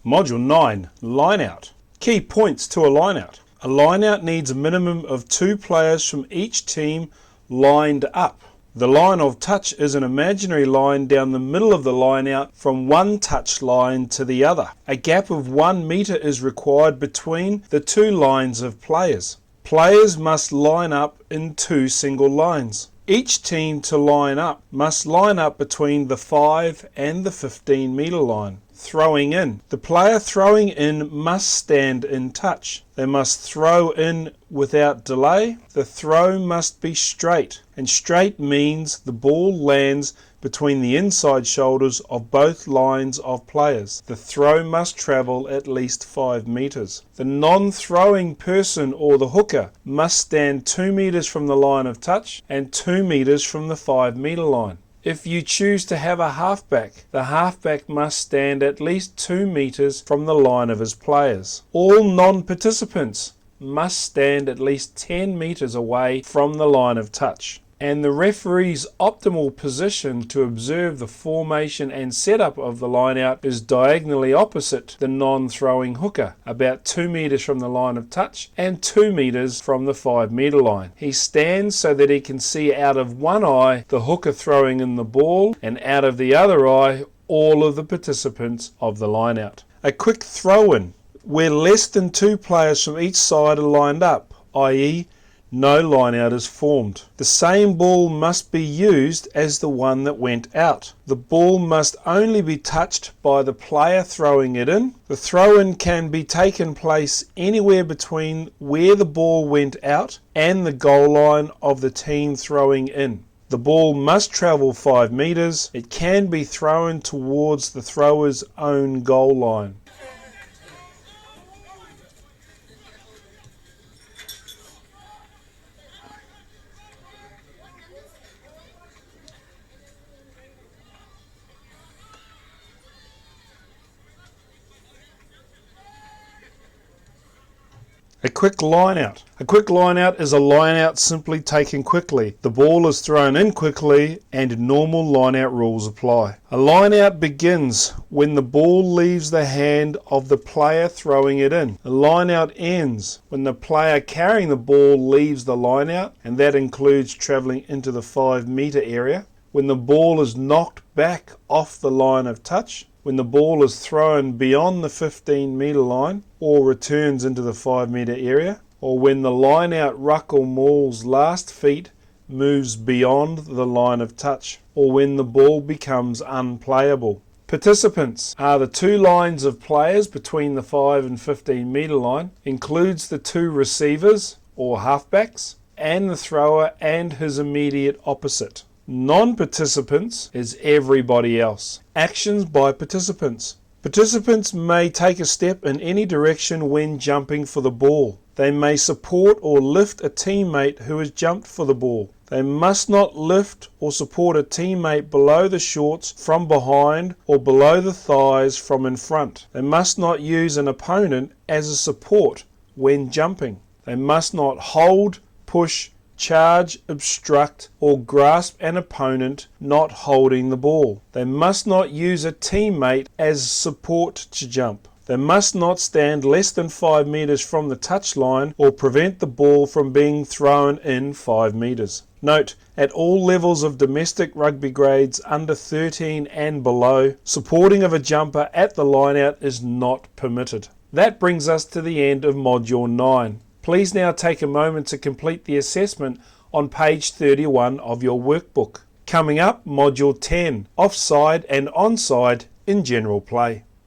Module 9, Lineout. Key points to a lineout. A lineout needs a minimum of 2 players from each team lined up. The line of touch is an imaginary line down the middle of the lineout from one touch line to the other. A gap of 1 metre is required between the 2 lines of players. Players must line up in 2 single lines. Each team to line up must line up between the 5 and the 15 metre line. Throwing in. The player throwing in must stand in touch. They must throw in without delay. The throw must be straight, and straight means the ball lands between the inside shoulders of both lines of players. The throw must travel at least 5 metres. The non-throwing person or the hooker must stand 2 metres from the line of touch and 2 metres from the 5 metre line. If you choose to have a halfback, the halfback must stand at least 2 metres from the line of his players. All non-participants must stand at least 10 metres away from the line of touch. And the referee's optimal position to observe the formation and setup of the lineout is diagonally opposite the non-throwing hooker, about 2 metres from the line of touch and 2 metres from the 5 metre line. He stands so that he can see out of one eye the hooker throwing in the ball and out of the other eye all of the participants of the lineout. A quick throw-in, where less than 2 players from each side are lined up, i.e. no lineout is formed. The same ball must be used as the one that went out. The ball must only be touched by the player throwing it in. The throw-in can be taken place anywhere between where the ball went out and the goal line of the team throwing in. The ball must travel 5 metres. It can be thrown towards the thrower's own goal line. A quick lineout. A quick lineout is a lineout simply taken quickly. The ball is thrown in quickly and normal lineout rules apply. A lineout begins when the ball leaves the hand of the player throwing it in. A lineout ends when the player carrying the ball leaves the lineout, and that includes travelling into the 5 metre area. When the ball is knocked back off the line of touch, when the ball is thrown beyond the 15 metre line or returns into the 5 metre area, or when the lineout ruck or maul's last feet moves beyond the line of touch, or when the ball becomes unplayable. Participants are the 2 lines of players between the 5 and 15 metre line, includes the 2 receivers or halfbacks, and the thrower and his immediate opposite. Non-participants is everybody else. Actions by participants. Participants may take a step in any direction when jumping for the ball. They may support or lift a teammate who has jumped for the ball. They must not lift or support a teammate below the shorts from behind or below the thighs from in front. They must not use an opponent as a support when jumping. They must not hold, push, charge, obstruct, or grasp an opponent not holding the ball. They must not use a teammate as support to jump. They must not stand less than 5 metres from the touchline or prevent the ball from being thrown in 5 metres. Note, at all levels of domestic rugby grades under 13 and below, supporting of a jumper at the lineout is not permitted. That brings us to the end of Module 9. Please now take a moment to complete the assessment on page 31 of your workbook. Coming up, Module 10, Offside and Onside in General Play.